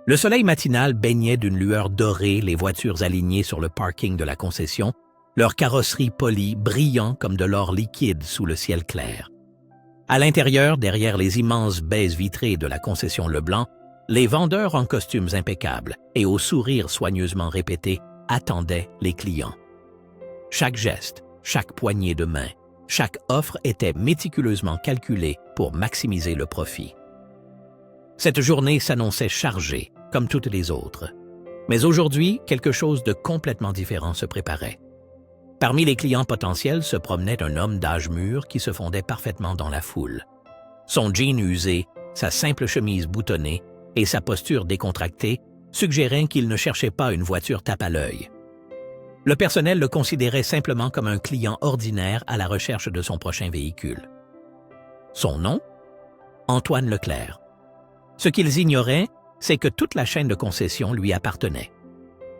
Le soleil matinal baignait d'une lueur dorée les voitures alignées sur le parking de la concession, leurs carrosseries polies brillant comme de l'or liquide sous le ciel clair. À l'intérieur, derrière les immenses baies vitrées de la concession Leblanc, les vendeurs en costumes impeccables et aux sourires soigneusement répétés attendaient les clients. Chaque geste, chaque poignée de main, chaque offre était méticuleusement calculée pour maximiser le profit. Cette journée s'annonçait chargée, comme toutes les autres. Mais aujourd'hui, quelque chose de complètement différent se préparait. Parmi les clients potentiels se promenait un homme d'âge mûr qui se fondait parfaitement dans la foule. Son jean usé, sa simple chemise boutonnée et sa posture décontractée suggéraient qu'il ne cherchait pas une voiture tape à l'œil. Le personnel le considérait simplement comme un client ordinaire à la recherche de son prochain véhicule. Son nom? Antoine Leclerc. Ce qu'ils ignoraient, c'est que toute la chaîne de concession lui appartenait.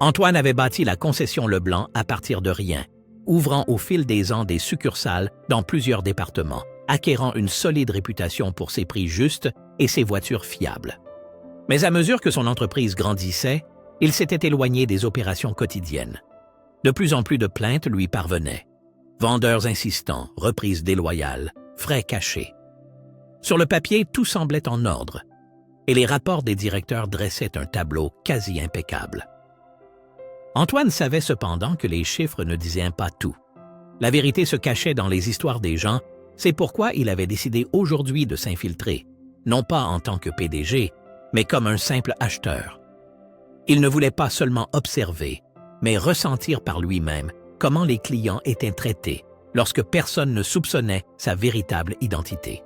Antoine avait bâti la concession Leblanc à partir de rien, ouvrant au fil des ans des succursales dans plusieurs départements, acquérant une solide réputation pour ses prix justes et ses voitures fiables. Mais à mesure que son entreprise grandissait, il s'était éloigné des opérations quotidiennes. De plus en plus de plaintes lui parvenaient. Vendeurs insistants, reprises déloyales, frais cachés. Sur le papier, tout semblait en ordre, et les rapports des directeurs dressaient un tableau quasi impeccable. Antoine savait cependant que les chiffres ne disaient pas tout. La vérité se cachait dans les histoires des gens, c'est pourquoi il avait décidé aujourd'hui de s'infiltrer, non pas en tant que PDG, mais comme un simple acheteur. Il ne voulait pas seulement observer, mais ressentir par lui-même comment les clients étaient traités lorsque personne ne soupçonnait sa véritable identité.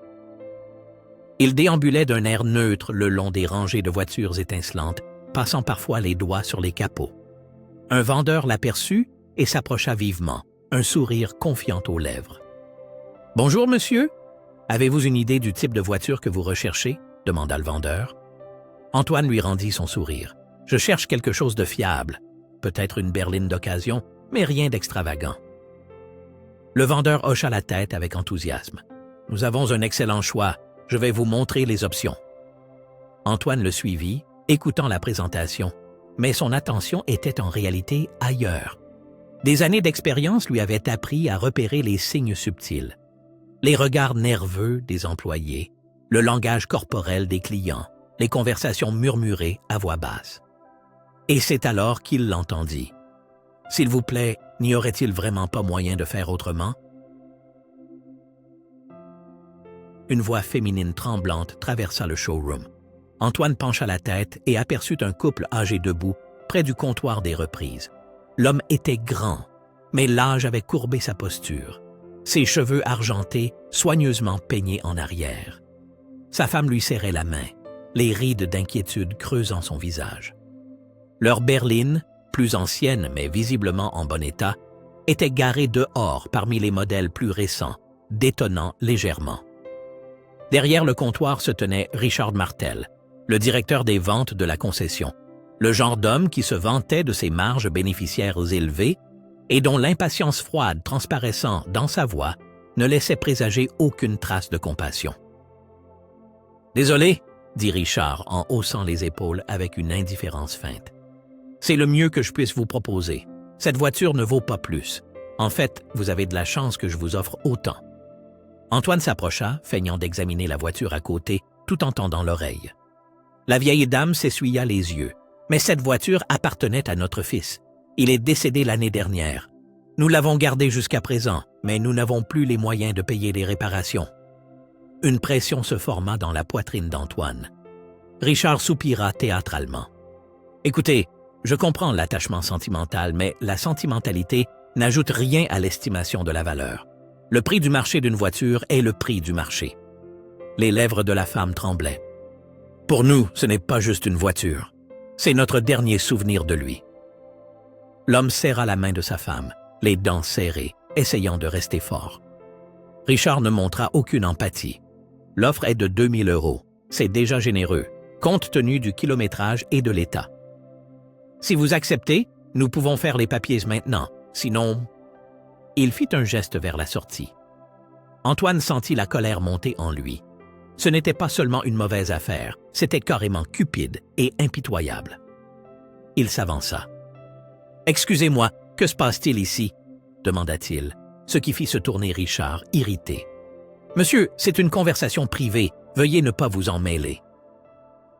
Il déambulait d'un air neutre le long des rangées de voitures étincelantes, passant parfois les doigts sur les capots. Un vendeur l'aperçut et s'approcha vivement, un sourire confiant aux lèvres. « Bonjour, monsieur. Avez-vous une idée du type de voiture que vous recherchez ?» demanda le vendeur. Antoine lui rendit son sourire. « Je cherche quelque chose de fiable, peut-être une berline d'occasion, mais rien d'extravagant. » Le vendeur hocha la tête avec enthousiasme. « Nous avons un excellent choix. Je vais vous montrer les options. » Antoine le suivit, écoutant la présentation, mais son attention était en réalité ailleurs. Des années d'expérience lui avaient appris à repérer les signes subtils, les regards nerveux des employés, le langage corporel des clients, les conversations murmurées à voix basse. Et c'est alors qu'il l'entendit. « S'il vous plaît, n'y aurait-il vraiment pas moyen de faire autrement? » Une voix féminine tremblante traversa le showroom. Antoine pencha la tête et aperçut un couple âgé debout près du comptoir des reprises. L'homme était grand, mais l'âge avait courbé sa posture, ses cheveux argentés soigneusement peignés en arrière. Sa femme lui serrait la main, les rides d'inquiétude creusant son visage. Leur berline, plus ancienne mais visiblement en bon état, était garée dehors parmi les modèles plus récents, détonnant légèrement. Derrière le comptoir se tenait Richard Martel, le directeur des ventes de la concession, le genre d'homme qui se vantait de ses marges bénéficiaires élevées et dont l'impatience froide transparaissant dans sa voix ne laissait présager aucune trace de compassion. « Désolé, » dit Richard en haussant les épaules avec une indifférence feinte. « C'est le mieux que je puisse vous proposer. Cette voiture ne vaut pas plus. En fait, vous avez de la chance que je vous offre autant. » Antoine s'approcha, feignant d'examiner la voiture à côté, tout en tendant l'oreille. La vieille dame s'essuya les yeux. « Mais cette voiture appartenait à notre fils. Il est décédé l'année dernière. Nous l'avons gardé jusqu'à présent, mais nous n'avons plus les moyens de payer les réparations. » Une pression se forma dans la poitrine d'Antoine. Richard soupira théâtralement. « Écoutez, je comprends l'attachement sentimental, mais la sentimentalité n'ajoute rien à l'estimation de la valeur. Le prix du marché d'une voiture est le prix du marché. » Les lèvres de la femme tremblaient. « Pour nous, ce n'est pas juste une voiture. C'est notre dernier souvenir de lui. » L'homme serra la main de sa femme, les dents serrées, essayant de rester fort. Richard ne montra aucune empathie. « L'offre est de 2000 €. C'est déjà généreux, compte tenu du kilométrage et de l'état. Si vous acceptez, nous pouvons faire les papiers maintenant. Sinon... » Il fit un geste vers la sortie. Antoine sentit la colère monter en lui. Ce n'était pas seulement une mauvaise affaire, c'était carrément cupide et impitoyable. Il s'avança. « Excusez-moi, que se passe-t-il ici ?» demanda-t-il, ce qui fit se tourner Richard, irrité. « Monsieur, c'est une conversation privée, veuillez ne pas vous en mêler. »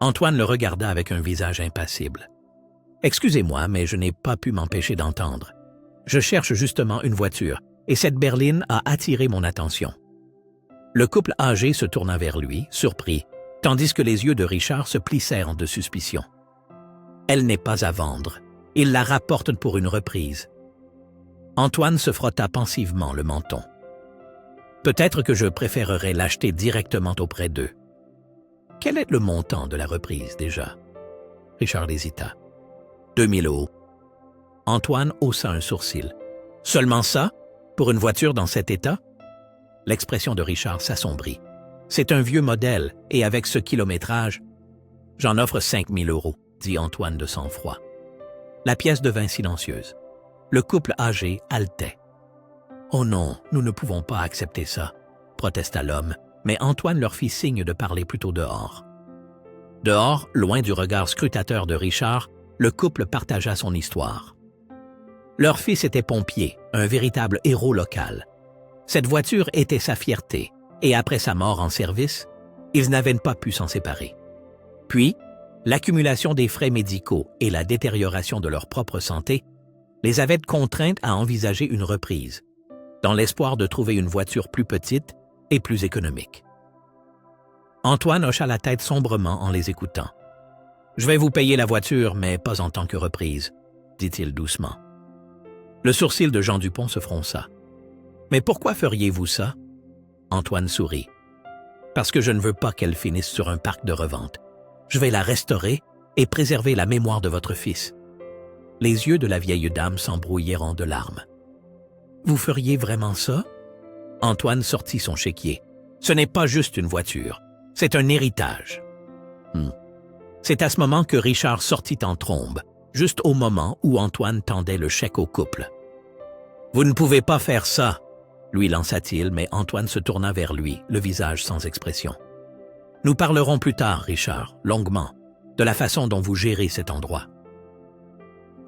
Antoine le regarda avec un visage impassible. « Excusez-moi, mais je n'ai pas pu m'empêcher d'entendre. Je cherche justement une voiture, et cette berline a attiré mon attention. » Le couple âgé se tourna vers lui, surpris, tandis que les yeux de Richard se plissèrent de suspicion. « Elle n'est pas à vendre. Il la rapporte pour une reprise. » Antoine se frotta pensivement le menton. « Peut-être que je préférerais l'acheter directement auprès d'eux. » « Quel est le montant de la reprise, déjà? » Richard hésita. « 2000 €. » Antoine haussa un sourcil. « Seulement ça? Pour une voiture dans cet état? » L'expression de Richard s'assombrit. « C'est un vieux modèle, et avec ce kilométrage... »« J'en offre 5000 €, dit Antoine de sang-froid. La pièce devint silencieuse. Le couple âgé haletait. « Oh non, nous ne pouvons pas accepter ça, » protesta l'homme, mais Antoine leur fit signe de parler plutôt dehors. Dehors, loin du regard scrutateur de Richard, le couple partagea son histoire. Leur fils était pompier, un véritable héros local. Cette voiture était sa fierté, et après sa mort en service, ils n'avaient pas pu s'en séparer. Puis, l'accumulation des frais médicaux et la détérioration de leur propre santé les avaient contraints à envisager une reprise, dans l'espoir de trouver une voiture plus petite et plus économique. Antoine hocha la tête sombrement en les écoutant. « Je vais vous payer la voiture, mais pas en tant que reprise, » dit-il doucement. Le sourcil de Jean Dupont se fronça. « Mais pourquoi feriez-vous ça? » Antoine sourit. « Parce que je ne veux pas qu'elle finisse sur un parc de revente. Je vais la restaurer et préserver la mémoire de votre fils. » Les yeux de la vieille dame s'embrouillèrent de larmes. « Vous feriez vraiment ça? » Antoine sortit son chéquier. « Ce n'est pas juste une voiture, c'est un héritage. » C'est à ce moment que Richard sortit en trombe, juste au moment où Antoine tendait le chèque au couple. « Vous ne pouvez pas faire ça, » lui lança-t-il, mais Antoine se tourna vers lui, le visage sans expression. « Nous parlerons plus tard, Richard, longuement, de la façon dont vous gérez cet endroit. »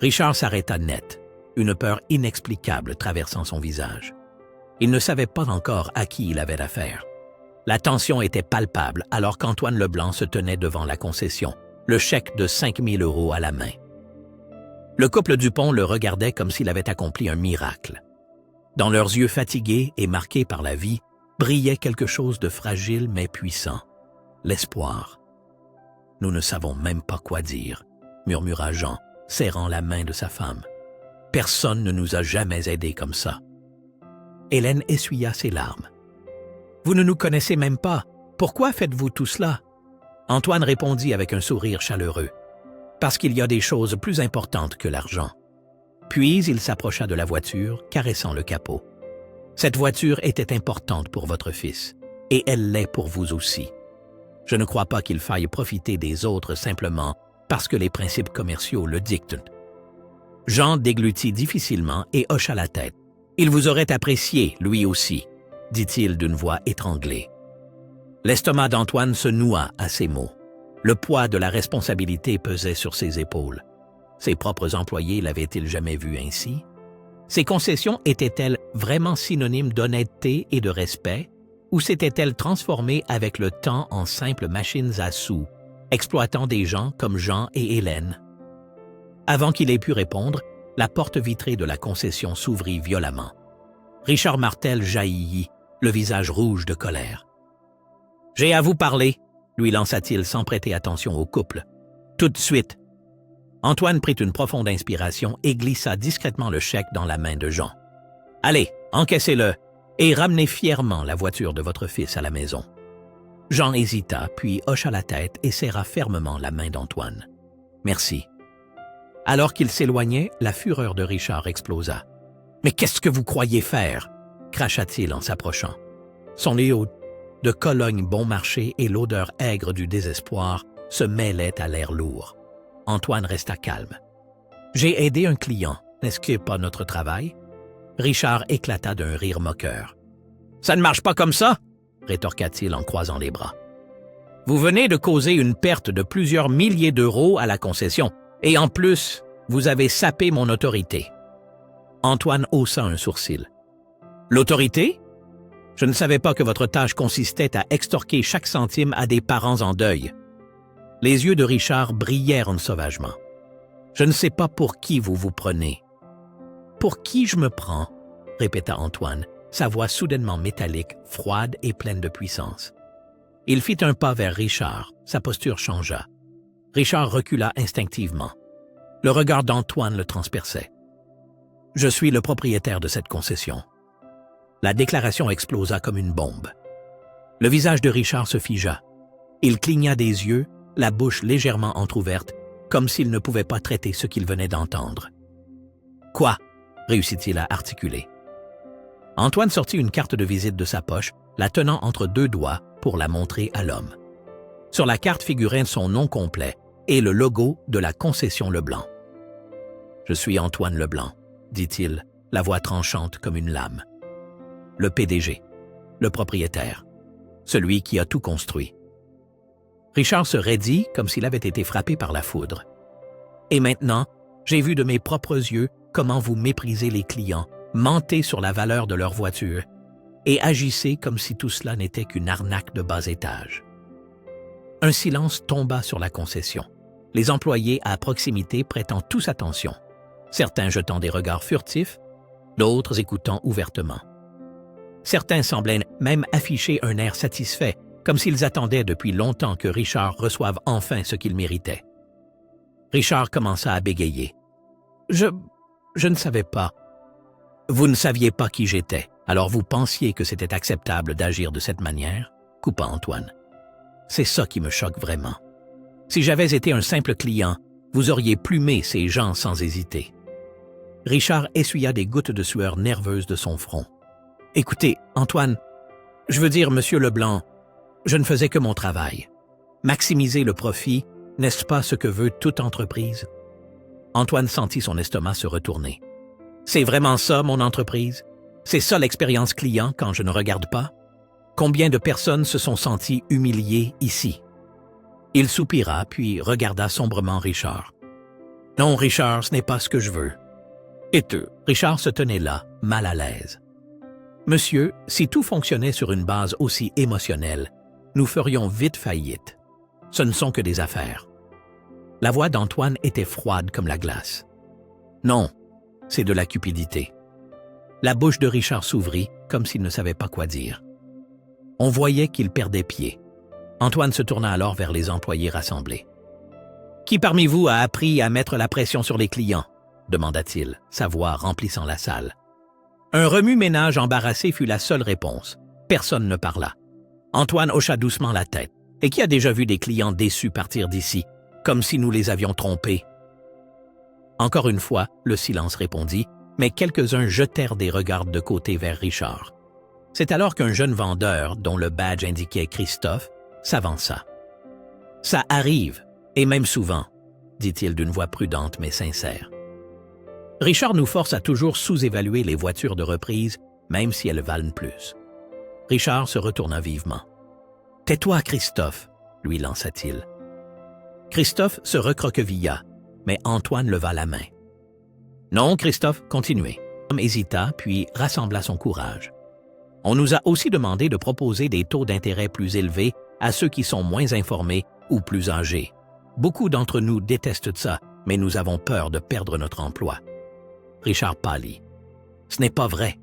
Richard s'arrêta net, une peur inexplicable traversant son visage. Il ne savait pas encore à qui il avait affaire. La tension était palpable alors qu'Antoine Leblanc se tenait devant la concession, le chèque de 5000 € à la main. Le couple Dupont le regardait comme s'il avait accompli un miracle. Dans leurs yeux fatigués et marqués par la vie, brillait quelque chose de fragile mais puissant, l'espoir. « Nous ne savons même pas quoi dire, » murmura Jean, serrant la main de sa femme. « Personne ne nous a jamais aidés comme ça. » Hélène essuya ses larmes. « Vous ne nous connaissez même pas. Pourquoi faites-vous tout cela? » Antoine répondit avec un sourire chaleureux. « Parce qu'il y a des choses plus importantes que l'argent. » Puis il s'approcha de la voiture, caressant le capot. « Cette voiture était importante pour votre fils, et elle l'est pour vous aussi. Je ne crois pas qu'il faille profiter des autres simplement parce que les principes commerciaux le dictent. » Jean déglutit difficilement et hocha la tête. « Il vous aurait apprécié, lui aussi, » dit-il d'une voix étranglée. L'estomac d'Antoine se noua à ces mots. Le poids de la responsabilité pesait sur ses épaules. Ses propres employés l'avaient-ils jamais vu ainsi? Ses concessions étaient-elles vraiment synonymes d'honnêteté et de respect, ou s'étaient-elles transformées avec le temps en simples machines à sous, exploitant des gens comme Jean et Hélène? Avant qu'il ait pu répondre, la porte vitrée de la concession s'ouvrit violemment. Richard Martel jaillit, le visage rouge de colère. « J'ai à vous parler, » lui lança-t-il sans prêter attention au couple. « Tout de suite. » Antoine prit une profonde inspiration et glissa discrètement le chèque dans la main de Jean. « Allez, encaissez-le et ramenez fièrement la voiture de votre fils à la maison. » Jean hésita, puis hocha la tête et serra fermement la main d'Antoine. « Merci. » Alors qu'il s'éloignait, la fureur de Richard explosa. « Mais qu'est-ce que vous croyez faire? » cracha-t-il en s'approchant. Son léo de Cologne bon marché et l'odeur aigre du désespoir se mêlaient à l'air lourd. Antoine resta calme. « J'ai aidé un client, n'est-ce que pas notre travail? » Richard éclata d'un rire moqueur. « Ça ne marche pas comme ça! » rétorqua-t-il en croisant les bras. Vous venez de causer une perte de plusieurs milliers d'euros à la concession, et en plus, vous avez sapé mon autorité. » Antoine haussa un sourcil. « L'autorité? Je ne savais pas que votre tâche consistait à extorquer chaque centime à des parents en deuil. » Les yeux de Richard brillèrent sauvagement. « Je ne sais pas pour qui vous vous prenez. »« Pour qui je me prends? » répéta Antoine, sa voix soudainement métallique, froide et pleine de puissance. Il fit un pas vers Richard, sa posture changea. Richard recula instinctivement. Le regard d'Antoine le transperçait. « Je suis le propriétaire de cette concession. » La déclaration explosa comme une bombe. Le visage de Richard se figea. Il cligna des yeux, la bouche légèrement entr'ouverte, comme s'il ne pouvait pas traiter ce qu'il venait d'entendre. « Quoi? » réussit-il à articuler. Antoine sortit une carte de visite de sa poche, la tenant entre deux doigts pour la montrer à l'homme. Sur la carte figurait son nom complet et le logo de la concession Leblanc. « Je suis Antoine Leblanc, » dit-il, la voix tranchante comme une lame. « Le PDG, le propriétaire, celui qui a tout construit. » Richard se raidit comme s'il avait été frappé par la foudre. « Et maintenant, j'ai vu de mes propres yeux comment vous méprisez les clients, mentez sur la valeur de leur voiture et agissez comme si tout cela n'était qu'une arnaque de bas étage. » Un silence tomba sur la concession, les employés à proximité prêtant tous attention, certains jetant des regards furtifs, d'autres écoutant ouvertement. Certains semblaient même afficher un air satisfait, comme s'ils attendaient depuis longtemps que Richard reçoive enfin ce qu'il méritait. Richard commença à bégayer. « Je ne savais pas. » « Vous ne saviez pas qui j'étais, alors vous pensiez que c'était acceptable d'agir de cette manière ?» coupa Antoine. « C'est ça qui me choque vraiment. Si j'avais été un simple client, vous auriez plumé ces gens sans hésiter. » Richard essuya des gouttes de sueur nerveuse de son front. « Écoutez, Antoine, je veux dire, Monsieur Leblanc, je ne faisais que mon travail. Maximiser le profit, n'est-ce pas ce que veut toute entreprise? » Antoine sentit son estomac se retourner. « C'est vraiment ça, mon entreprise? C'est ça l'expérience client quand je ne regarde pas? Combien de personnes se sont senties humiliées ici? » Il soupira, puis regarda sombrement Richard. « Non, Richard, ce n'est pas ce que je veux. » Et Richard se tenait là, mal à l'aise. « Monsieur, si tout fonctionnait sur une base aussi émotionnelle, nous ferions vite faillite. Ce ne sont que des affaires. » La voix d'Antoine était froide comme la glace. « Non, c'est de la cupidité. » La bouche de Richard s'ouvrit comme s'il ne savait pas quoi dire. On voyait qu'il perdait pied. Antoine se tourna alors vers les employés rassemblés. « Qui parmi vous a appris à mettre la pression sur les clients? » demanda-t-il, sa voix remplissant la salle. Un remue-ménage embarrassé fut la seule réponse. Personne ne parla. Antoine hocha doucement la tête. « Et qui a déjà vu des clients déçus partir d'ici, comme si nous les avions trompés? » Encore une fois, le silence répondit, mais quelques-uns jetèrent des regards de côté vers Richard. C'est alors qu'un jeune vendeur, dont le badge indiquait Christophe, s'avança. « Ça arrive, et même souvent, » dit-il d'une voix prudente mais sincère. Richard nous force à toujours sous-évaluer les voitures de reprise, même si elles valent plus. Richard se retourna vivement. « Tais-toi, Christophe, » lui lança-t-il. Christophe se recroquevilla, mais Antoine leva la main. « Non, Christophe, continuez. » L'homme hésita, puis rassembla son courage. « On nous a aussi demandé de proposer des taux d'intérêt plus élevés à ceux qui sont moins informés ou plus âgés. Beaucoup d'entre nous détestent ça, mais nous avons peur de perdre notre emploi. » Richard pâlit. « Ce n'est pas vrai. »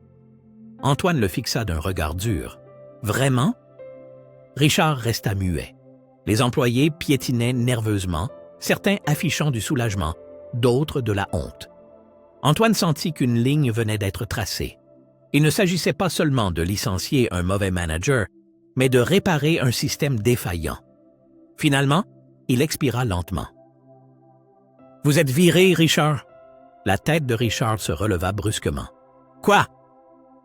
Antoine le fixa d'un regard dur. « Vraiment? » Richard resta muet. Les employés piétinaient nerveusement, certains affichant du soulagement, d'autres de la honte. Antoine sentit qu'une ligne venait d'être tracée. Il ne s'agissait pas seulement de licencier un mauvais manager, mais de réparer un système défaillant. Finalement, il expira lentement. « Vous êtes viré, Richard? » La tête de Richard se releva brusquement. « Quoi? »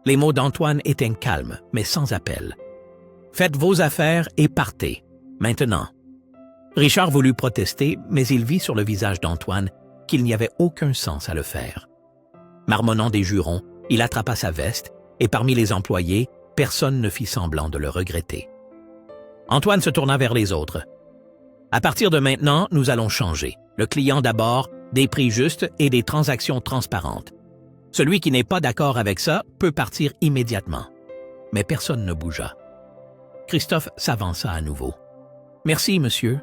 Les mots d'Antoine étaient calmes, mais sans appel. « Faites vos affaires et partez, maintenant. » Richard voulut protester, mais il vit sur le visage d'Antoine qu'il n'y avait aucun sens à le faire. Marmonnant des jurons, il attrapa sa veste, et parmi les employés, personne ne fit semblant de le regretter. Antoine se tourna vers les autres. « À partir de maintenant, nous allons changer. Le client d'abord, des prix justes et des transactions transparentes. Celui qui n'est pas d'accord avec ça peut partir immédiatement. » Mais personne ne bougea. Christophe s'avança à nouveau. « Merci, monsieur. »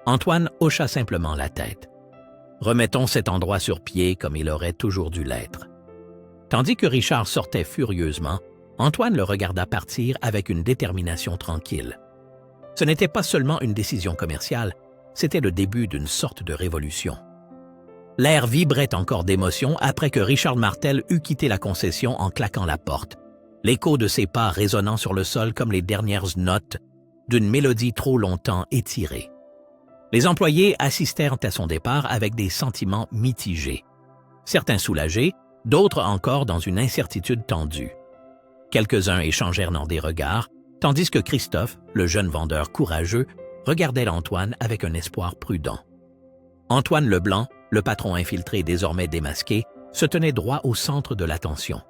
Antoine hocha simplement la tête. « Remettons cet endroit sur pied comme il aurait toujours dû l'être. » Tandis que Richard sortait furieusement, Antoine le regarda partir avec une détermination tranquille. Ce n'était pas seulement une décision commerciale, c'était le début d'une sorte de révolution. L'air vibrait encore d'émotion après que Richard Martel eut quitté la concession en claquant la porte, l'écho de ses pas résonnant sur le sol comme les dernières notes d'une mélodie trop longtemps étirée. Les employés assistèrent à son départ avec des sentiments mitigés. Certains soulagés, d'autres encore dans une incertitude tendue. Quelques-uns échangèrent dans des regards, tandis que Christophe, le jeune vendeur courageux, regardait Antoine avec un espoir prudent. Antoine Leblanc, le patron infiltré désormais démasqué, se tenait droit au centre de l'attention.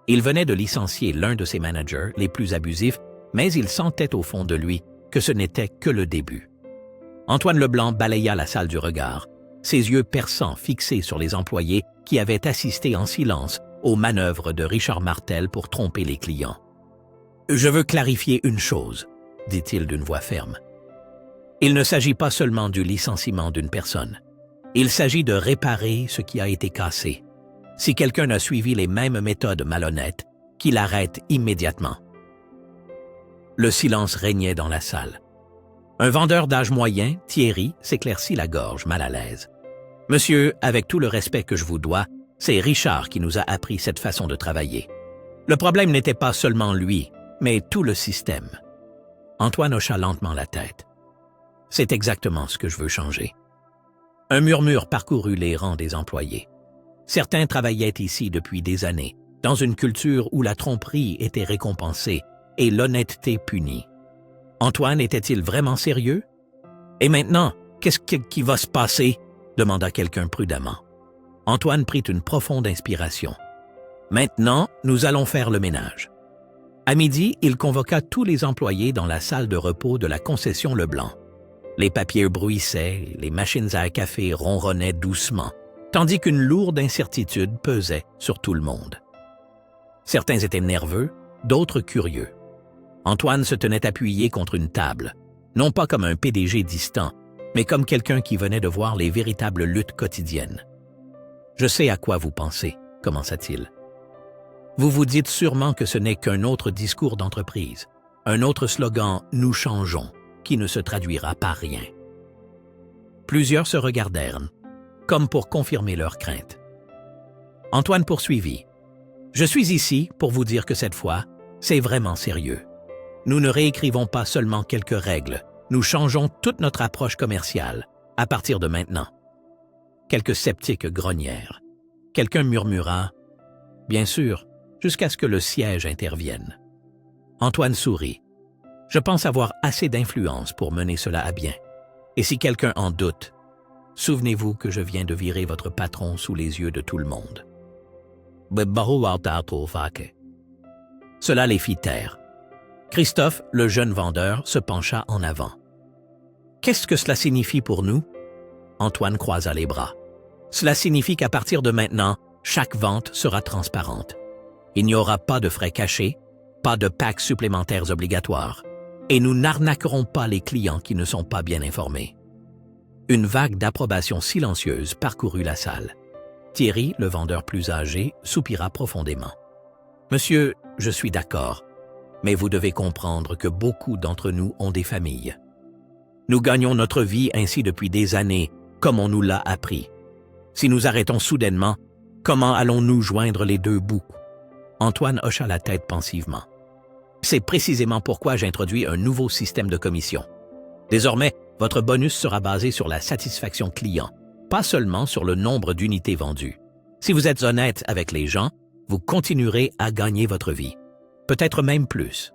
Il venait de licencier l'un de ses managers les plus abusifs, mais il sentait au fond de lui que ce n'était que le début. Antoine Leblanc balaya la salle du regard, ses yeux perçants fixés sur les employés qui avaient assisté en silence aux manœuvres de Richard Martel pour tromper les clients. « Je veux clarifier une chose, » dit-il d'une voix ferme. « Il ne s'agit pas seulement du licenciement d'une personne. Il s'agit de réparer ce qui a été cassé. Si quelqu'un a suivi les mêmes méthodes malhonnêtes, qu'il arrête immédiatement. » Le silence régnait dans la salle. Un vendeur d'âge moyen, Thierry, s'éclaircit la gorge, mal à l'aise. « Monsieur, avec tout le respect que je vous dois, c'est Richard qui nous a appris cette façon de travailler. Le problème n'était pas seulement lui, mais tout le système. » Antoine hocha lentement la tête. « C'est exactement ce que je veux changer. » Un murmure parcourut les rangs des employés. Certains travaillaient ici depuis des années, dans une culture où la tromperie était récompensée et l'honnêteté punie. Antoine était-il vraiment sérieux? « Et maintenant, qu'est-ce qui va se passer? » demanda quelqu'un prudemment. Antoine prit une profonde inspiration. « Maintenant, nous allons faire le ménage. » À midi, il convoqua tous les employés dans la salle de repos de la concession Leblanc. Les papiers bruissaient, les machines à café ronronnaient doucement, tandis qu'une lourde incertitude pesait sur tout le monde. Certains étaient nerveux, d'autres curieux. Antoine se tenait appuyé contre une table, non pas comme un PDG distant, mais comme quelqu'un qui venait de voir les véritables luttes quotidiennes. « Je sais à quoi vous pensez, » commença-t-il. « Vous vous dites sûrement que ce n'est qu'un autre discours d'entreprise, un autre slogan « Nous changeons », qui ne se traduira par rien. » Plusieurs se regardèrent, comme pour confirmer leurs craintes. Antoine poursuivit. « Je suis ici pour vous dire que cette fois, c'est vraiment sérieux. Nous ne réécrivons pas seulement quelques règles, nous changeons toute notre approche commerciale, à partir de maintenant. » Quelques sceptiques grognèrent. Quelqu'un murmura « Bien sûr », jusqu'à ce que le siège intervienne. Antoine sourit. « Je pense avoir assez d'influence pour mener cela à bien. Et si quelqu'un en doute, souvenez-vous que je viens de virer votre patron sous les yeux de tout le monde. » Cela les fit taire. Christophe, le jeune vendeur, se pencha en avant. « Qu'est-ce que cela signifie pour nous? » Antoine croisa les bras. « Cela signifie qu'à partir de maintenant, chaque vente sera transparente. Il n'y aura pas de frais cachés, pas de packs supplémentaires obligatoires, et nous n'arnaquerons pas les clients qui ne sont pas bien informés. » Une vague d'approbation silencieuse parcourut la salle. Thierry, le vendeur plus âgé, soupira profondément. « Monsieur, je suis d'accord, mais vous devez comprendre que beaucoup d'entre nous ont des familles. Nous gagnons notre vie ainsi depuis des années, comme on nous l'a appris. Si nous arrêtons soudainement, comment allons-nous joindre les deux bouts? » Antoine hocha la tête pensivement. « C'est précisément pourquoi j'introduis un nouveau système de commission. Désormais, votre bonus sera basé sur la satisfaction client, pas seulement sur le nombre d'unités vendues. Si vous êtes honnête avec les gens, vous continuerez à gagner votre vie. Peut-être même plus. »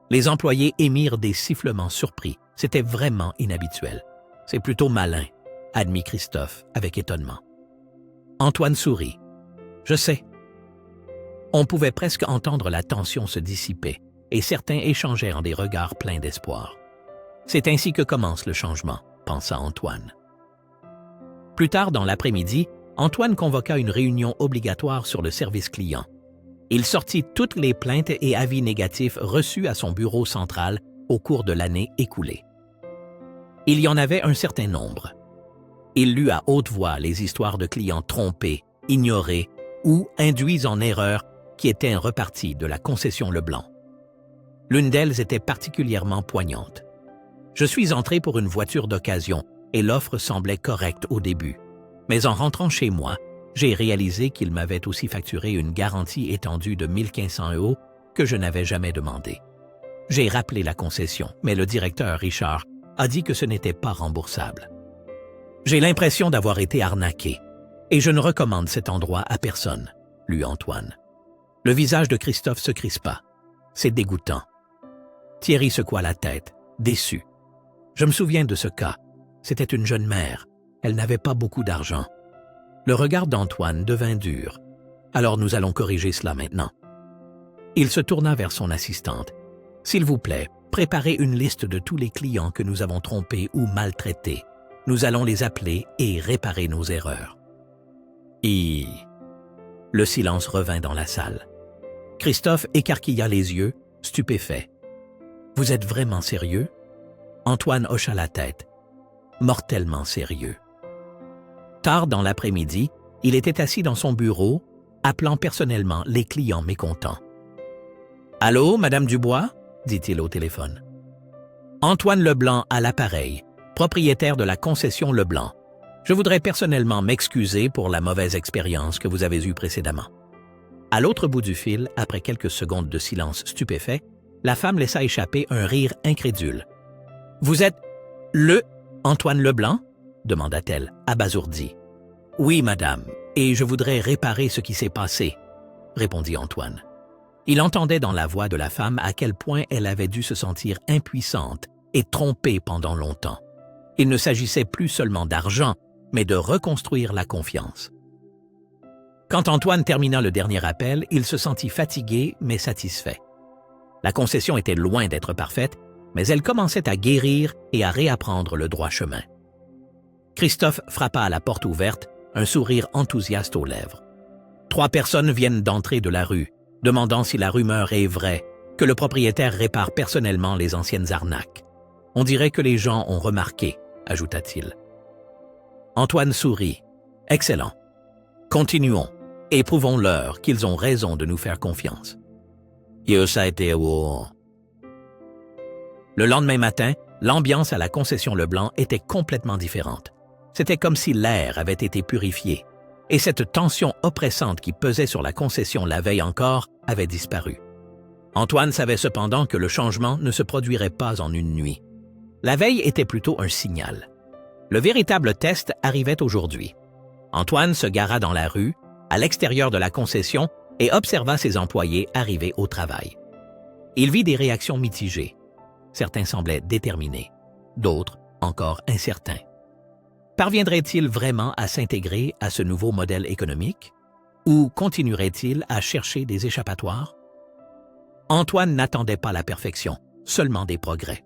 Les employés émirent des sifflements surpris. C'était vraiment inhabituel. « C'est plutôt malin », admit Christophe avec étonnement. Antoine sourit. « Je sais. » On pouvait presque entendre la tension se dissiper, et certains échangeaient en des regards pleins d'espoir. C'est ainsi que commence le changement, pensa Antoine. Plus tard dans l'après-midi, Antoine convoqua une réunion obligatoire sur le service client. Il sortit toutes les plaintes et avis négatifs reçus à son bureau central au cours de l'année écoulée. Il y en avait un certain nombre. Il lut à haute voix les histoires de clients trompés, ignorés ou induits en erreur qui étaient repartis de la concession Leblanc. L'une d'elles était particulièrement poignante. Je suis entré pour une voiture d'occasion et l'offre semblait correcte au début. Mais en rentrant chez moi, j'ai réalisé qu'il m'avait aussi facturé une garantie étendue de 1 500 € que je n'avais jamais demandé. J'ai rappelé la concession, mais le directeur, Richard, a dit que ce n'était pas remboursable. J'ai l'impression d'avoir été arnaqué, et je ne recommande cet endroit à personne, lut Antoine. Le visage de Christophe se crispa. C'est dégoûtant. Thierry secoua la tête, déçu. Je me souviens de ce cas. C'était une jeune mère. Elle n'avait pas beaucoup d'argent. Le regard d'Antoine devint dur. Alors nous allons corriger cela maintenant. Il se tourna vers son assistante. S'il vous plaît, préparez une liste de tous les clients que nous avons trompés ou maltraités. Nous allons les appeler et réparer nos erreurs. Et le silence revint dans la salle. Christophe écarquilla les yeux, stupéfait. « Vous êtes vraiment sérieux ?» Antoine hocha la tête. Mortellement sérieux. Tard dans l'après-midi, il était assis dans son bureau, appelant personnellement les clients mécontents. « Allô, Madame Dubois ?» dit-il au téléphone. « Antoine Leblanc à l'appareil, propriétaire de la concession Leblanc. Je voudrais personnellement m'excuser pour la mauvaise expérience que vous avez eue précédemment. » À l'autre bout du fil, après quelques secondes de silence stupéfait, la femme laissa échapper un rire incrédule. « Vous êtes le Antoine Leblanc ?» demanda-t-elle, abasourdie. « Oui, madame, et je voudrais réparer ce qui s'est passé, » répondit Antoine. Il entendait dans la voix de la femme à quel point elle avait dû se sentir impuissante et trompée pendant longtemps. Il ne s'agissait plus seulement d'argent, mais de reconstruire la confiance. Quand Antoine termina le dernier appel, il se sentit fatigué mais satisfait. La concession était loin d'être parfaite, mais elle commençait à guérir et à réapprendre le droit chemin. Christophe frappa à la porte ouverte, un sourire enthousiaste aux lèvres. 3 personnes viennent d'entrer de la rue, demandant si la rumeur est vraie, que le propriétaire répare personnellement les anciennes arnaques. On dirait que les gens ont remarqué, ajouta-t-il. Antoine sourit. Excellent. Continuons et prouvons-leur qu'ils ont raison de nous faire confiance. Le lendemain matin, l'ambiance à la concession Leblanc était complètement différente. C'était comme si l'air avait été purifié, et cette tension oppressante qui pesait sur la concession la veille encore avait disparu. Antoine savait cependant que le changement ne se produirait pas en une nuit. La veille était plutôt un signal. Le véritable test arrivait aujourd'hui. Antoine se gara dans la rue, à l'extérieur de la concession, et observa ses employés arriver au travail. Il vit des réactions mitigées. Certains semblaient déterminés, d'autres encore incertains. Parviendrait-il vraiment à s'intégrer à ce nouveau modèle économique? Ou continuerait-il à chercher des échappatoires? Antoine n'attendait pas la perfection, seulement des progrès.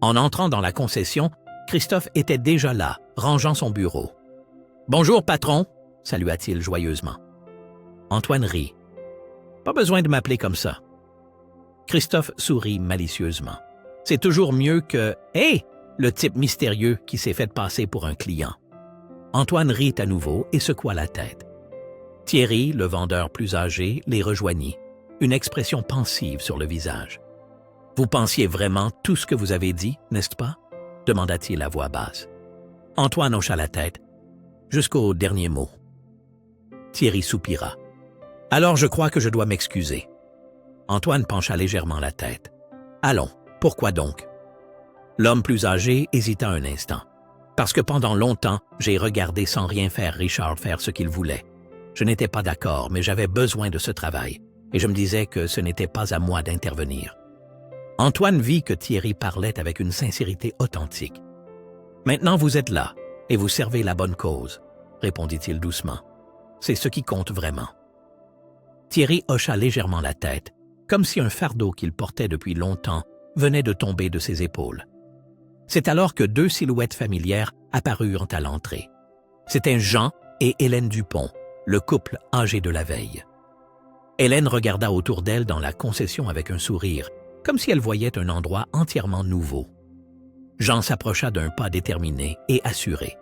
En entrant dans la concession, Christophe était déjà là, rangeant son bureau. « Bonjour, patron !» salua-t-il joyeusement. Antoine rit. « Pas besoin de m'appeler comme ça. » Christophe sourit malicieusement. C'est toujours mieux que « Hé !» le type mystérieux qui s'est fait passer pour un client. Antoine rit à nouveau et secoua la tête. Thierry, le vendeur plus âgé, les rejoignit, une expression pensive sur le visage. « Vous pensiez vraiment tout ce que vous avez dit, n'est-ce pas ?» demanda-t-il à voix basse. Antoine hocha la tête, jusqu'au dernier mot. Thierry soupira. « Alors je crois que je dois m'excuser. » Antoine pencha légèrement la tête. « Allons, pourquoi donc ?» L'homme plus âgé hésita un instant. « Parce que pendant longtemps, j'ai regardé sans rien faire Richard faire ce qu'il voulait. Je n'étais pas d'accord, mais j'avais besoin de ce travail, et je me disais que ce n'était pas à moi d'intervenir. » Antoine vit que Thierry parlait avec une sincérité authentique. « Maintenant vous êtes là, et vous servez la bonne cause, » répondit-il doucement. « C'est ce qui compte vraiment. » Thierry hocha légèrement la tête, comme si un fardeau qu'il portait depuis longtemps venait de tomber de ses épaules. C'est alors que deux silhouettes familières apparurent à l'entrée. C'étaient Jean et Hélène Dupont, le couple âgé de la veille. Hélène regarda autour d'elle dans la concession avec un sourire, comme si elle voyait un endroit entièrement nouveau. Jean s'approcha d'un pas déterminé et assuré.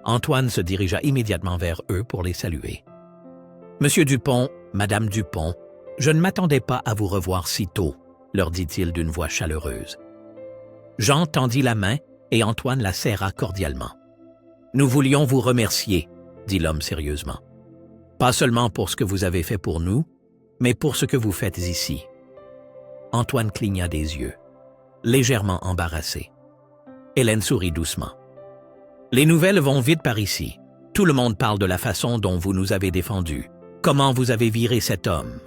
Antoine se dirigea immédiatement vers eux pour les saluer. « Monsieur Dupont, Madame Dupont, je ne m'attendais pas à vous revoir si tôt, » leur dit-il d'une voix chaleureuse. Jean tendit la main et Antoine la serra cordialement. « Nous voulions vous remercier, » dit l'homme sérieusement. « Pas seulement pour ce que vous avez fait pour nous, mais pour ce que vous faites ici. » Antoine cligna des yeux, légèrement embarrassé. Hélène sourit doucement. « Les nouvelles vont vite par ici. Tout le monde parle de la façon dont vous nous avez défendus, comment vous avez viré cet homme,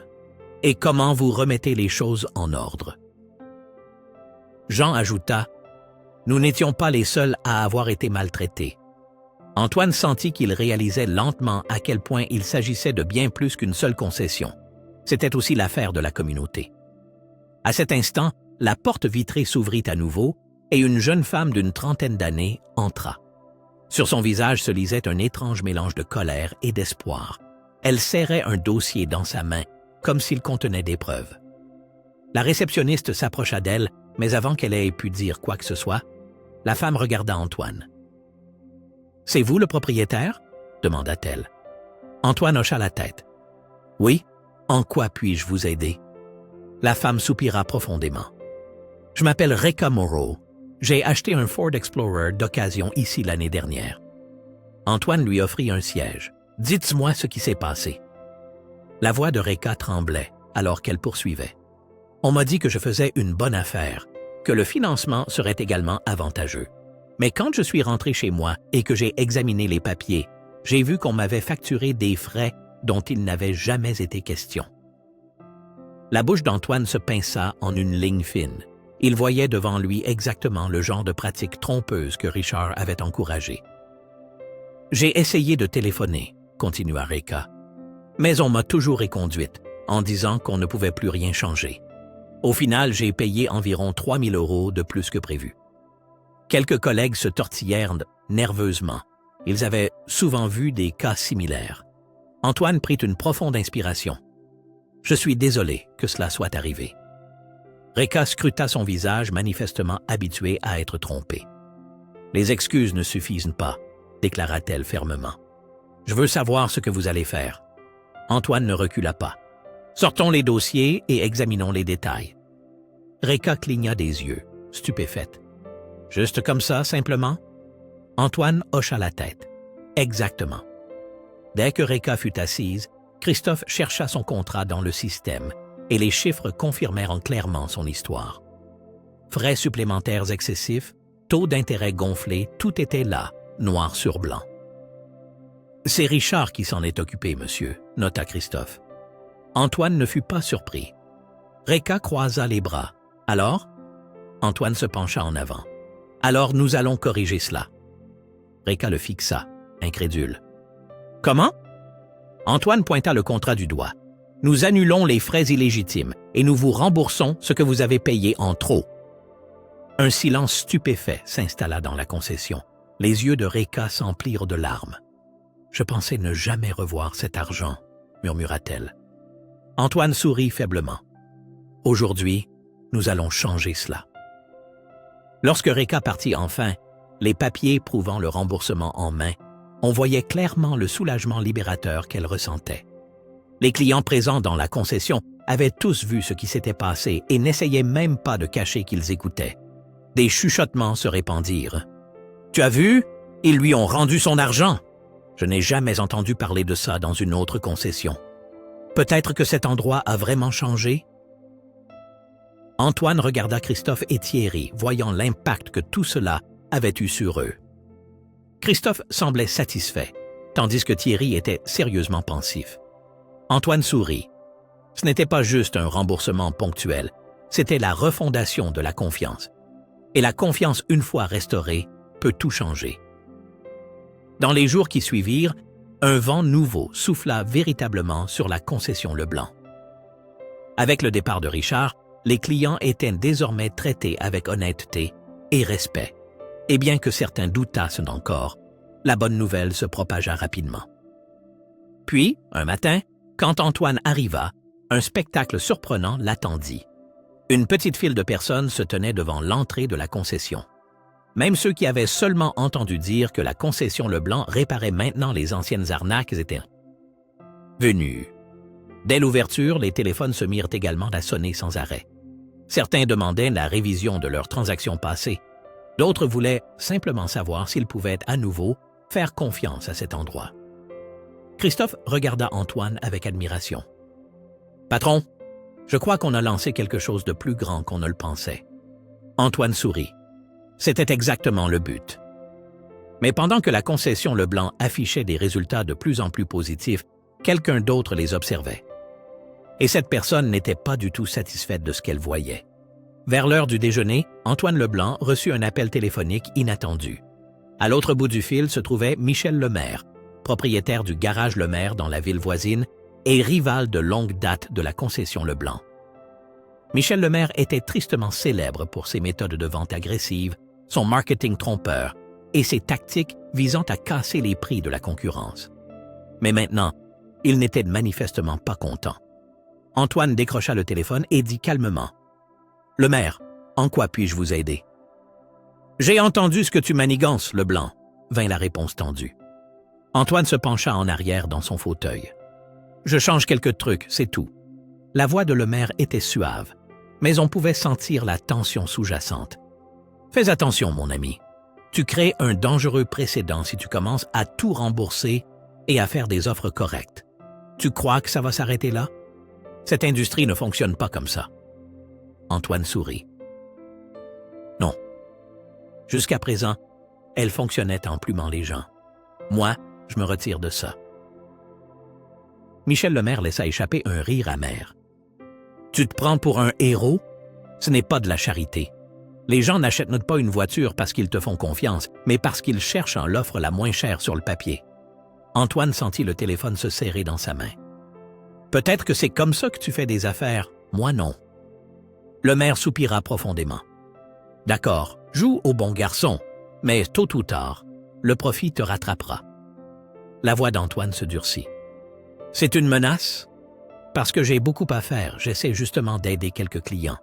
et comment vous remettez les choses en ordre. » Jean ajouta « Nous n'étions pas les seuls à avoir été maltraités. » Antoine sentit qu'il réalisait lentement à quel point il s'agissait de bien plus qu'une seule concession. C'était aussi l'affaire de la communauté. À cet instant, la porte vitrée s'ouvrit à nouveau et une jeune femme d'une trentaine d'années entra. Sur son visage se lisait un étrange mélange de colère et d'espoir. Elle serrait un dossier dans sa main, comme s'il contenait des preuves. La réceptionniste s'approcha d'elle, mais avant qu'elle ait pu dire quoi que ce soit, la femme regarda Antoine. « C'est vous le propriétaire ?» demanda-t-elle. Antoine hocha la tête. « Oui, en quoi puis-je vous aider ?» La femme soupira profondément. « Je m'appelle Reka Moreau. J'ai acheté un Ford Explorer d'occasion ici l'année dernière. » Antoine lui offrit un siège. « Dites-moi ce qui s'est passé. » La voix de Reka tremblait alors qu'elle poursuivait. « On m'a dit que je faisais une bonne affaire, que le financement serait également avantageux. Mais quand je suis rentré chez moi et que j'ai examiné les papiers, j'ai vu qu'on m'avait facturé des frais dont il n'avait jamais été question. » La bouche d'Antoine se pinça en une ligne fine. Il voyait devant lui exactement le genre de pratique trompeuse que Richard avait encouragé. « J'ai essayé de téléphoner, » continua Reka, « mais on m'a toujours éconduite en disant qu'on ne pouvait plus rien changer. Au final, j'ai payé environ 3 000 € de plus que prévu. » Quelques collègues se tortillèrent nerveusement. Ils avaient souvent vu des cas similaires. Antoine prit une profonde inspiration. « Je suis désolé que cela soit arrivé. » Reka scruta son visage, manifestement habitué à être trompé. « Les excuses ne suffisent pas, » déclara-t-elle fermement. « Je veux savoir ce que vous allez faire. » Antoine ne recula pas. « Sortons les dossiers et examinons les détails. » Reka cligna des yeux, stupéfaite. « Juste comme ça, simplement? » Antoine hocha la tête. « Exactement. » Dès que Reka fut assise, Christophe chercha son contrat dans le système et les chiffres confirmèrent clairement son histoire. Frais supplémentaires excessifs, taux d'intérêt gonflés, tout était là, noir sur blanc. « C'est Richard qui s'en est occupé, monsieur », nota Christophe. Antoine ne fut pas surpris. Reka croisa les bras. « Alors ?» Antoine se pencha en avant. « Alors nous allons corriger cela. » Reka le fixa, incrédule. « Comment ?» Antoine pointa le contrat du doigt. « Nous annulons les frais illégitimes et nous vous remboursons ce que vous avez payé en trop. » Un silence stupéfait s'installa dans la concession. Les yeux de Reka s'emplirent de larmes. « Je pensais ne jamais revoir cet argent, » murmura-t-elle. Antoine sourit faiblement. « Aujourd'hui, nous allons changer cela. » Lorsque Reka partit enfin, les papiers prouvant le remboursement en main, on voyait clairement le soulagement libérateur qu'elle ressentait. Les clients présents dans la concession avaient tous vu ce qui s'était passé et n'essayaient même pas de cacher qu'ils écoutaient. Des chuchotements se répandirent. « Tu as vu? Ils lui ont rendu son argent! Je n'ai jamais entendu parler de ça dans une autre concession. Peut-être que cet endroit a vraiment changé? » Antoine regarda Christophe et Thierry, voyant l'impact que tout cela avait eu sur eux. Christophe semblait satisfait, tandis que Thierry était sérieusement pensif. Antoine sourit. Ce n'était pas juste un remboursement ponctuel, c'était la refondation de la confiance. Et la confiance, une fois restaurée, peut tout changer. Dans les jours qui suivirent, un vent nouveau souffla véritablement sur la concession Leblanc. Avec le départ de Richard, les clients étaient désormais traités avec honnêteté et respect. Et bien que certains doutassent encore, la bonne nouvelle se propagea rapidement. Puis, un matin, quand Antoine arriva, un spectacle surprenant l'attendit. Une petite file de personnes se tenait devant l'entrée de la concession. Même ceux qui avaient seulement entendu dire que la concession Leblanc réparait maintenant les anciennes arnaques étaient venus. Dès l'ouverture, les téléphones se mirent également à sonner sans arrêt. Certains demandaient la révision de leurs transactions passées. D'autres voulaient simplement savoir s'ils pouvaient à nouveau faire confiance à cet endroit. Christophe regarda Antoine avec admiration. « Patron, je crois qu'on a lancé quelque chose de plus grand qu'on ne le pensait. » Antoine sourit. C'était exactement le but. Mais pendant que la concession Leblanc affichait des résultats de plus en plus positifs, quelqu'un d'autre les observait. Et cette personne n'était pas du tout satisfaite de ce qu'elle voyait. Vers l'heure du déjeuner, Antoine Leblanc reçut un appel téléphonique inattendu. À l'autre bout du fil se trouvait Michel Lemaire, propriétaire du garage Lemaire dans la ville voisine et rival de longue date de la concession Leblanc. Michel Lemaire était tristement célèbre pour ses méthodes de vente agressives, son marketing trompeur et ses tactiques visant à casser les prix de la concurrence. Mais maintenant, il n'était manifestement pas content. Antoine décrocha le téléphone et dit calmement « Lemaire, en quoi puis-je vous aider? »« J'ai entendu ce que tu manigances, Leblanc », vint la réponse tendue. Antoine se pencha en arrière dans son fauteuil. « Je change quelques trucs, c'est tout. » La voix de Lemaire était suave, mais on pouvait sentir la tension sous-jacente. « Fais attention, mon ami. Tu crées un dangereux précédent si tu commences à tout rembourser et à faire des offres correctes. Tu crois que ça va s'arrêter là? Cette industrie ne fonctionne pas comme ça. » Antoine sourit. « Non. Jusqu'à présent, elle fonctionnait en plumant les gens. Moi, je me retire de ça. » Michel Lemaire laissa échapper un rire amer. « Tu te prends pour un héros? Ce n'est pas de la charité. Les gens n'achètent pas une voiture parce qu'ils te font confiance, mais parce qu'ils cherchent en l'offre la moins chère sur le papier. » Antoine sentit le téléphone se serrer dans sa main. « Peut-être que c'est comme ça que tu fais des affaires, moi non. » Lemaire soupira profondément. « D'accord, joue au bon garçon, mais tôt ou tard, le profit te rattrapera. » La voix d'Antoine se durcit. « C'est une menace? Parce que j'ai beaucoup à faire, j'essaie justement d'aider quelques clients. »«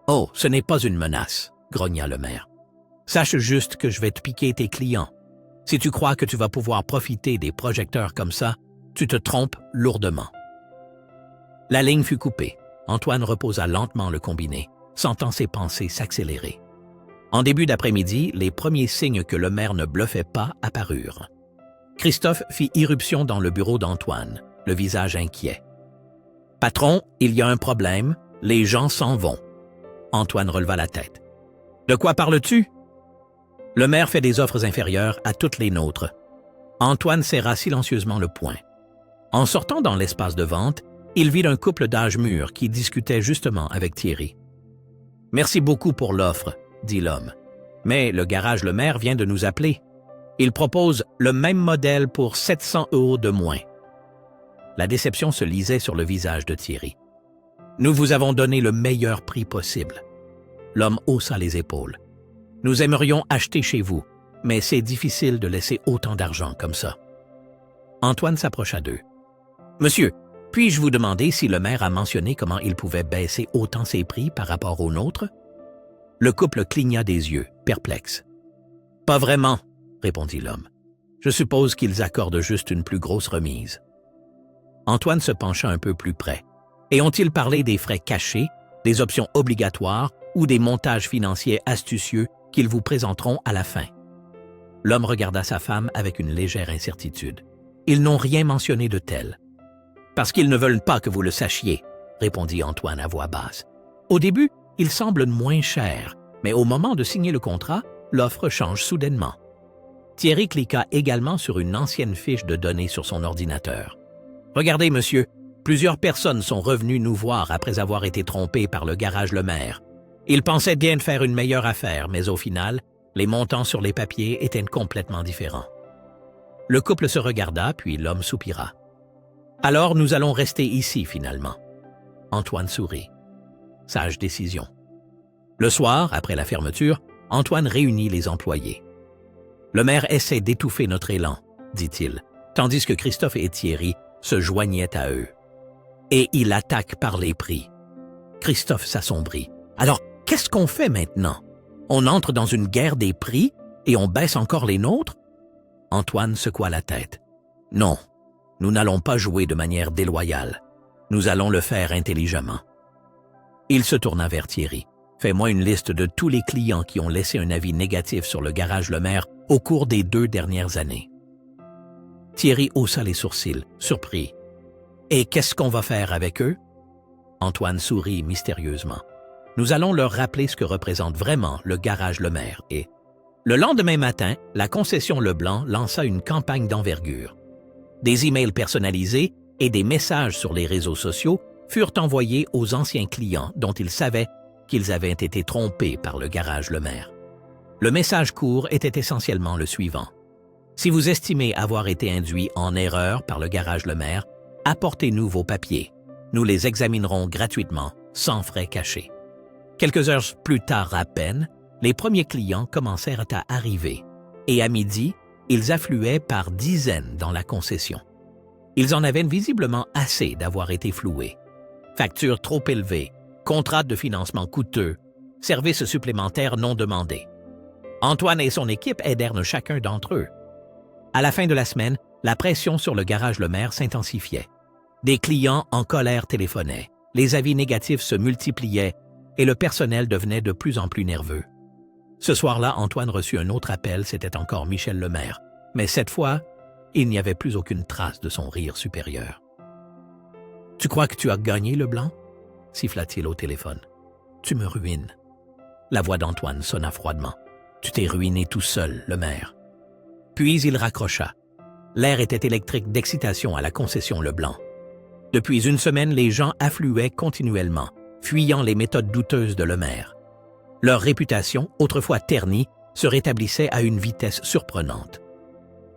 Oh, ce n'est pas une menace, » grogna Lemaire. « Sache juste que je vais te piquer tes clients. Si tu crois que tu vas pouvoir profiter des projecteurs comme ça, tu te trompes lourdement. » La ligne fut coupée. Antoine reposa lentement le combiné, sentant ses pensées s'accélérer. En début d'après-midi, les premiers signes que Lemaire ne bluffait pas apparurent. Christophe fit irruption dans le bureau d'Antoine, le visage inquiet. « Patron, il y a un problème, les gens s'en vont. » Antoine releva la tête. « De quoi parles-tu? » « Lemaire fait des offres inférieures à toutes les nôtres. » Antoine serra silencieusement le poing. En sortant dans l'espace de vente, il vit un couple d'âge mûr qui discutait justement avec Thierry. « Merci beaucoup pour l'offre, » dit l'homme. « Mais le garage Lemaire vient de nous appeler. Il propose le même modèle pour 700 € de moins. » La déception se lisait sur le visage de Thierry. « Nous vous avons donné le meilleur prix possible. » L'homme haussa les épaules. « Nous aimerions acheter chez vous, mais c'est difficile de laisser autant d'argent comme ça. » Antoine s'approcha d'eux. « Monsieur, puis-je vous demander si Lemaire a mentionné comment il pouvait baisser autant ses prix par rapport aux nôtres? » Le couple cligna des yeux, perplexe. « Pas vraiment, » répondit l'homme. « Je suppose qu'ils accordent juste une plus grosse remise. » Antoine se pencha un peu plus près. Et ont-ils parlé des frais cachés, des options obligatoires ou des montages financiers astucieux qu'ils vous présenteront à la fin? L'homme regarda sa femme avec une légère incertitude. Ils n'ont rien mentionné de tel. « Parce qu'ils ne veulent pas que vous le sachiez, » répondit Antoine à voix basse. « Au début, ils semblent moins chers, mais au moment de signer le contrat, l'offre change soudainement. » Thierry cliqua également sur une ancienne fiche de données sur son ordinateur. « Regardez, monsieur, plusieurs personnes sont revenues nous voir après avoir été trompées par le garage Lemaire. Ils pensaient bien de faire une meilleure affaire, mais au final, les montants sur les papiers étaient complètement différents. » Le couple se regarda, puis l'homme soupira. « Alors nous allons rester ici finalement. » Antoine sourit. Sage décision. Le soir, après la fermeture, Antoine réunit les employés. « Le maire essaie d'étouffer notre élan, dit-il, tandis que Christophe et Thierry se joignaient à eux. Et il attaque par les prix. Christophe s'assombrit. Alors, qu'est-ce qu'on fait maintenant? On entre dans une guerre des prix et on baisse encore les nôtres? Antoine secoua la tête. Non, nous n'allons pas jouer de manière déloyale. Nous allons le faire intelligemment. Il se tourna vers Thierry. Fais-moi une liste de tous les clients qui ont laissé un avis négatif sur le garage Lemaire au cours des 2 dernières années. Thierry haussa les sourcils, surpris. Et qu'est-ce qu'on va faire avec eux? Antoine sourit mystérieusement. Nous allons leur rappeler ce que représente vraiment le garage Lemaire et... Le lendemain matin, la concession Leblanc lança une campagne d'envergure. Des emails personnalisés et des messages sur les réseaux sociaux furent envoyés aux anciens clients dont ils savaient qu'ils avaient été trompés par le garage Lemaire. Le message court était essentiellement le suivant. Si vous estimez avoir été induit en erreur par le garage Lemaire, apportez-nous vos papiers. Nous les examinerons gratuitement, sans frais cachés. Quelques heures plus tard à peine, les premiers clients commencèrent à arriver, et à midi, ils affluaient par dizaines dans la concession. Ils en avaient visiblement assez d'avoir été floués. Factures trop élevées, contrats de financement coûteux, services supplémentaires non demandés. Antoine et son équipe aidèrent chacun d'entre eux. À la fin de la semaine, la pression sur le garage Lemaire s'intensifiait. Des clients en colère téléphonaient, les avis négatifs se multipliaient et le personnel devenait de plus en plus nerveux. Ce soir-là, Antoine reçut un autre appel, c'était encore Michel Lemaire. Mais cette fois, il n'y avait plus aucune trace de son rire supérieur. « Tu crois que tu as gagné, Leblanc ?» siffla-t-il au téléphone. « Tu me ruines. » La voix d'Antoine sonna froidement. « Tu t'es ruiné tout seul, Lemaire. » Puis il raccrocha. L'air était électrique d'excitation à la concession Leblanc. Depuis une semaine, les gens affluaient continuellement, fuyant les méthodes douteuses de Lemaire. Leur réputation, autrefois ternie, se rétablissait à une vitesse surprenante.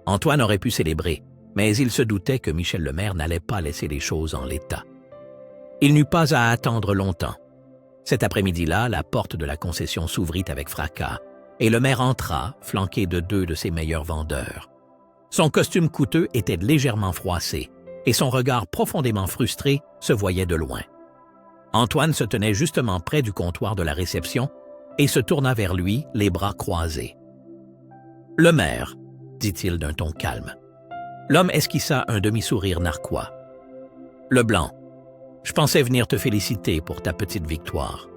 Antoine aurait pu célébrer, mais il se doutait que Michel Lemaire n'allait pas laisser les choses en l'état. Il n'eut pas à attendre longtemps. Cet après-midi-là, la porte de la concession s'ouvrit avec fracas, et Lemaire entra, flanqué de 2 de ses meilleurs vendeurs. Son costume coûteux était légèrement froissé, et son regard profondément frustré se voyait de loin. Antoine se tenait justement près du comptoir de la réception et se tourna vers lui, les bras croisés. « Lemaire, » dit-il d'un ton calme. L'homme esquissa un demi-sourire narquois. « Leblanc, je pensais venir te féliciter pour ta petite victoire. »«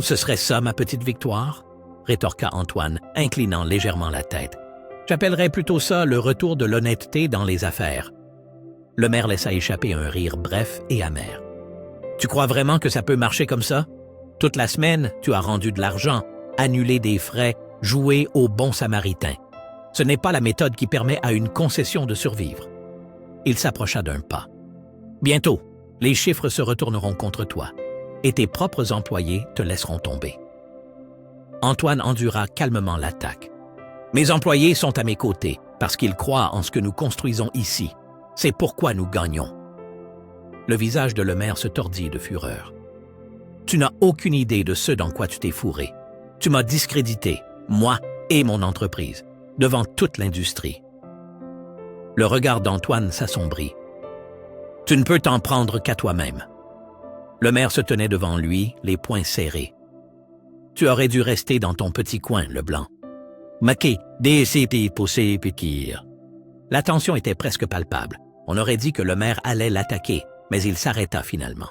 Ce serait ça, ma petite victoire ?» rétorqua Antoine, inclinant légèrement la tête. « J'appellerais plutôt ça le retour de l'honnêteté dans les affaires. » Le maire laissa échapper un rire bref et amer. « Tu crois vraiment que ça peut marcher comme ça? Toute la semaine, tu as rendu de l'argent, annulé des frais, joué au bon samaritain. Ce n'est pas la méthode qui permet à une concession de survivre. » Il s'approcha d'un pas. « Bientôt, les chiffres se retourneront contre toi, et tes propres employés te laisseront tomber. » Antoine endura calmement l'attaque. « Mes employés sont à mes côtés, parce qu'ils croient en ce que nous construisons ici. C'est pourquoi nous gagnons. » Le visage de Lemaire se tordit de fureur. « Tu n'as aucune idée de ce dans quoi tu t'es fourré. Tu m'as discrédité, moi et mon entreprise, devant toute l'industrie. » Le regard d'Antoine s'assombrit. « Tu ne peux t'en prendre qu'à toi-même. » Lemaire se tenait devant lui, les poings serrés. « Tu aurais dû rester dans ton petit coin, Leblanc. » Maquet, DCP, poussé, piquire. La tension était presque palpable. On aurait dit que Lemaire allait l'attaquer, mais il s'arrêta finalement.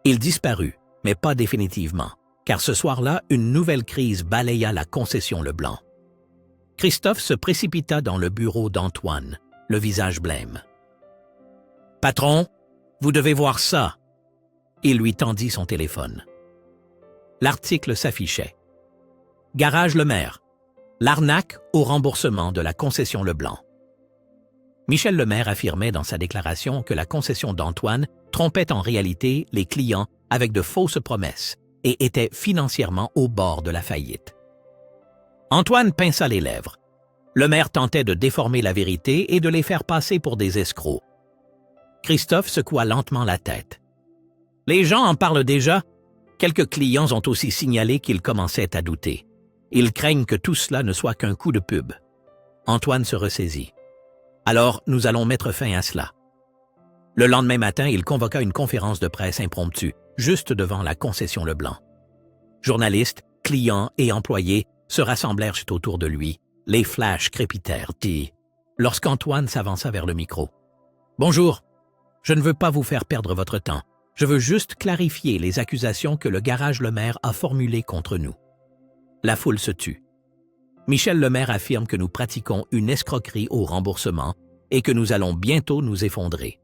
Il disparut, mais pas définitivement, car ce soir-là, une nouvelle crise balaya la concession Leblanc. Christophe se précipita dans le bureau d'Antoine, le visage blême. « Patron, vous devez voir ça. » Il lui tendit son téléphone. L'article s'affichait. « Garage Lemaire. L'arnaque au remboursement de la concession Leblanc. » Michel Lemaire affirmait dans sa déclaration que la concession d'Antoine trompait en réalité les clients avec de fausses promesses et était financièrement au bord de la faillite. Antoine pinça les lèvres. Lemaire tentait de déformer la vérité et de les faire passer pour des escrocs. Christophe secoua lentement la tête. Les gens en parlent déjà. Quelques clients ont aussi signalé qu'ils commençaient à douter. Ils craignent que tout cela ne soit qu'un coup de pub. Antoine se ressaisit. Alors, nous allons mettre fin à cela. Le lendemain matin, il convoqua une conférence de presse impromptue, juste devant la concession Leblanc. Journalistes, clients et employés se rassemblèrent autour de lui. Les flashs crépitèrent, lorsqu'Antoine s'avança vers le micro. « Bonjour, je ne veux pas vous faire perdre votre temps. Je veux juste clarifier les accusations que le garage Lemaire a formulées contre nous. » La foule se tut. Michel Lemaire affirme que nous pratiquons une escroquerie au remboursement et que nous allons bientôt nous effondrer.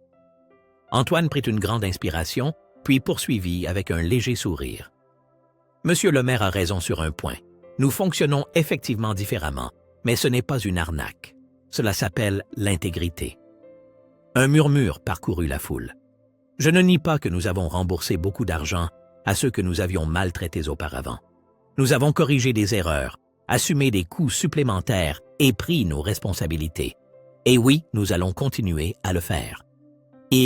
Antoine prit une grande inspiration, puis poursuivit avec un léger sourire. « Monsieur Lemaire a raison sur un point. Nous fonctionnons effectivement différemment, mais ce n'est pas une arnaque. Cela s'appelle l'intégrité. » Un murmure parcourut la foule. Je ne nie pas que nous avons remboursé beaucoup d'argent à ceux que nous avions maltraités auparavant. Nous avons corrigé des erreurs, assumé des coûts supplémentaires et pris nos responsabilités. Et oui, nous allons continuer à le faire. Et...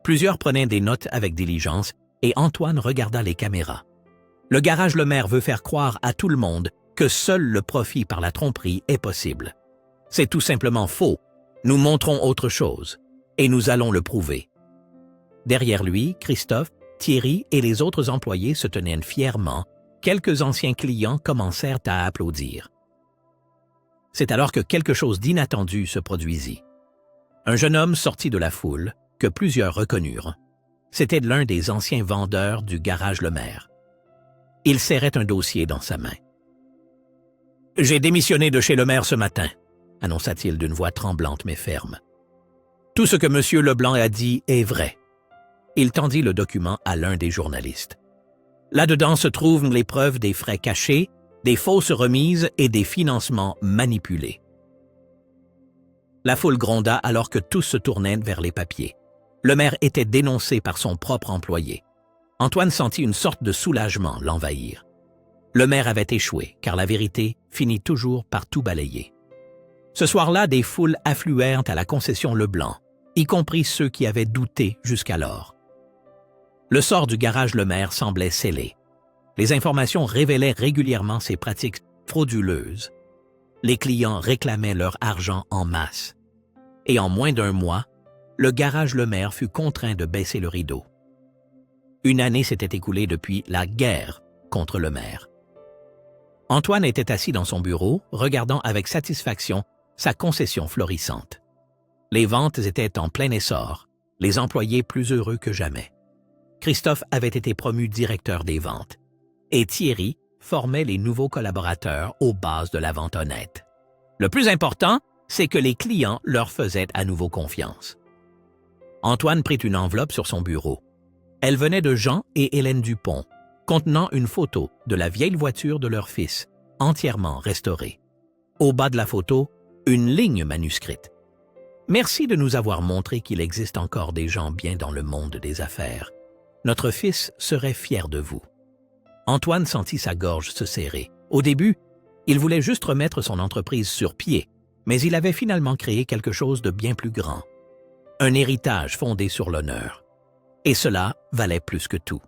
Plusieurs prenaient des notes avec diligence et Antoine regarda les caméras. Le garage Lemaire veut faire croire à tout le monde que seul le profit par la tromperie est possible. C'est tout simplement faux. Nous montrons autre chose, et nous allons le prouver. Derrière lui, Christophe, Thierry et les autres employés se tenaient fièrement. Quelques anciens clients commencèrent à applaudir. C'est alors que quelque chose d'inattendu se produisit. Un jeune homme sortit de la foule, que plusieurs reconnurent. C'était l'un des anciens vendeurs du garage Lemaire. Il serrait un dossier dans sa main. « J'ai démissionné de chez Lemaire ce matin », annonça-t-il d'une voix tremblante mais ferme. « Tout ce que M. Leblanc a dit est vrai. » Il tendit le document à l'un des journalistes. Là-dedans se trouvent les preuves des frais cachés, des fausses remises et des financements manipulés. La foule gronda alors que tous se tournaient vers les papiers. Lemaire était dénoncé par son propre employé. Antoine sentit une sorte de soulagement l'envahir. Lemaire avait échoué, car la vérité finit toujours par tout balayer. Ce soir-là, des foules affluèrent à la concession Leblanc, y compris ceux qui avaient douté jusqu'alors. Le sort du garage Lemaire semblait scellé. Les informations révélaient régulièrement ses pratiques frauduleuses. Les clients réclamaient leur argent en masse. Et en moins d'un mois, le garage Lemaire fut contraint de baisser le rideau. Une année s'était écoulée depuis la guerre contre Lemaire. Antoine était assis dans son bureau, regardant avec satisfaction sa concession florissante. Les ventes étaient en plein essor, les employés plus heureux que jamais. Christophe avait été promu directeur des ventes, et Thierry formait les nouveaux collaborateurs aux bases de la vente honnête. Le plus important, c'est que les clients leur faisaient à nouveau confiance. Antoine prit une enveloppe sur son bureau. Elle venait de Jean et Hélène Dupont, contenant une photo de la vieille voiture de leur fils, entièrement restaurée. Au bas de la photo, une ligne manuscrite. « Merci de nous avoir montré qu'il existe encore des gens bien dans le monde des affaires. Notre fils serait fier de vous. » Antoine sentit sa gorge se serrer. Au début, il voulait juste remettre son entreprise sur pied, mais il avait finalement créé quelque chose de bien plus grand. Un héritage fondé sur l'honneur. Et cela valait plus que tout.